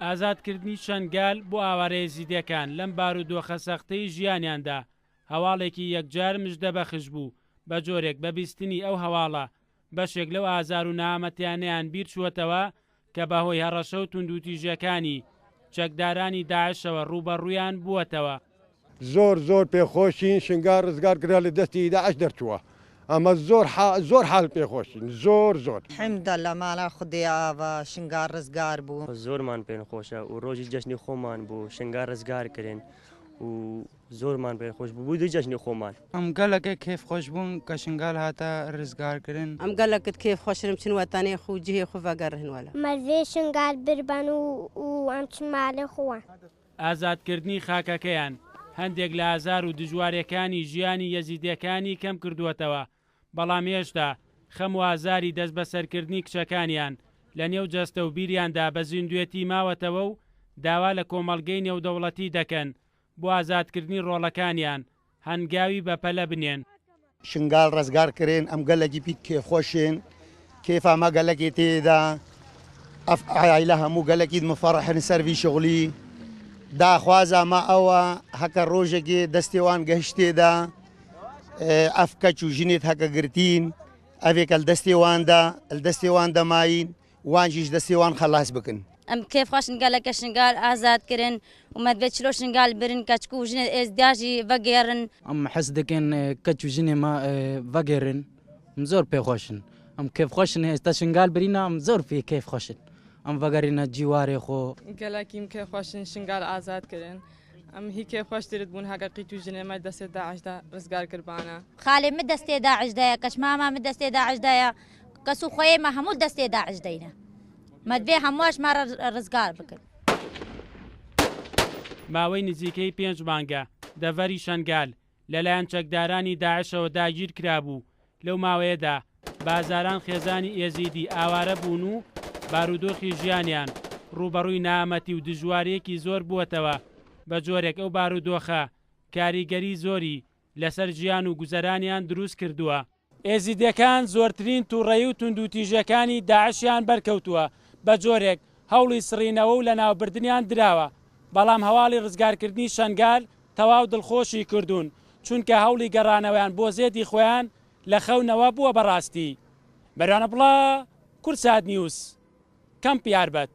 ئازادکردنی شەنگال بۆ ئاوارەیە یەزیدیەکان لەم بارودۆخە سەختەی ژیانیاندا هەواڵێکی یەکجار مژدەبەخش بوو بە جۆرێک بە بیستنی ئەو هەواڵە بەشێک لەو ئازار و نەهامەتیانەیان بیر چووەتەوە کە بەهۆی هەڕەشە و توندوتیژەکانی چەکدارانی داعشەوە ڕوبەڕوویان بووەتەوە. زۆر پێخۆشین شنگار ڕزگار کرا لە دەستی داعش دەرچووە ئەمە زۆر حال پێخۆشین زۆر حمدە لە ماڵە خودیاوە شنگار ڕزگار بوو زۆرمان پێن خۆشە و ڕۆژی جەژنی خۆمان بوو شنگار ڕزگارکردن و زۆرمان پێ خۆش بوو دوو جەژنی خۆمان ئەم گەلەکە کێف خۆش بوون کە شنگال هاتە ڕزگارکردن ئەم گەلەکت کێف خۆشرم چن وەتانەی خو جهێ خو ڤەگەڕهنوەلە مەرزێ شنگال بربەن و ئەم چ ماڵێ خۆوە. ئازادکردنی خاکەکەیان هەندێک لە ئازار و دژوارەکانی ژیانی یەزیدیەکانی کەم کردووەتەوە، بەڵام هێشتا خەم و ئازاری دەست بەسەرکردنی کچەکانیان لە نێو جەستە و بیریاندا بە زیندوێتی ماوەتەوە و داوا لە کۆمەڵگەی نێودەوڵەتی دەکەن بۆ ئازادکردنی ڕۆڵەکانیان هەنگاوی بەپەلە بنێن. شنگال ڕزگارکردن ئەم گەلێکی پیت کێفخۆشین کێفامە گەلێکی تێدا ئەف عایلە هەموو گەلێکی مفەڕەحن سەروی شغلی داخوازە ما ئەوە هەکە ڕۆژێکی دەستێوان گەشتێدا ئەف کەچ و ژنێت هەکە گرتین ئەوێکە دەستێوان دەماین وانجیش دەستێوان خەلاس بکن. ئەم کێف خۆشن گەلەکە شنگال ئازادکردن ومەدبێت چلۆ شنگال برن کەچک و ژنێ ئێزداژی ڤەگێڕن. ئەم حەز دەکەن کەچ و ژنێ ما ڤەگێڕن زۆر پێخۆشن ئەم کێف خۆشن ئێستا شنگال برینە ئەم زۆر پێ کێف خۆشن ئەم ڤەگەڕینە جیوارێ خۆ گەلەکیم کێف خۆشن شنگال ئازادکردن ئەم هی کێف خۆشترت بوون هەگە قیت و ژنێمە دەستێ داعشدا ڕزگار کردبانە خاڵێ من دەستێ داعشدایە کەچ ماما من دەستێ داعشدایە کەس و خۆیمە هەموو دەستێ داعشدەینە مەدبێ هەمووش مارە ڕزگار بکرد. ماوەی نزیکەی 5 مانگە دەڤەری شەنگال لەلایەن چەکدارانی داعشەوە داگیر کرابوو. لەو ماوەیەدا بازاران خێزانی ئێزیدی ئاوارە بوون و بارودۆخی ژیانیان ڕوبەڕووی نامەتی و دژوارەیەکی زۆر بووەتەوە بە جۆرێک ئەو بارودۆخە کاریگەری زۆری لەسەر ژیان و گوزەرانیان دروست کردووە. ئێزیدەکان زۆرترین تووڕێی و توندوتیژەکانی داعشیان بەرکەوتووە بە جۆرێک هەوڵی سڕینەوە و لە ناوبردنیان دراوە، بەڵام هەواڵی ڕزگارکردنی شەنگال تەواو دڵخۆشی کردوون چونکە هەوڵی گەڕانەوەیان بۆ زێدی خۆیان لە خەونەوە بووە بەڕاستی. بەرانە بڵا کورسات نیوز کەمپی یاربەت.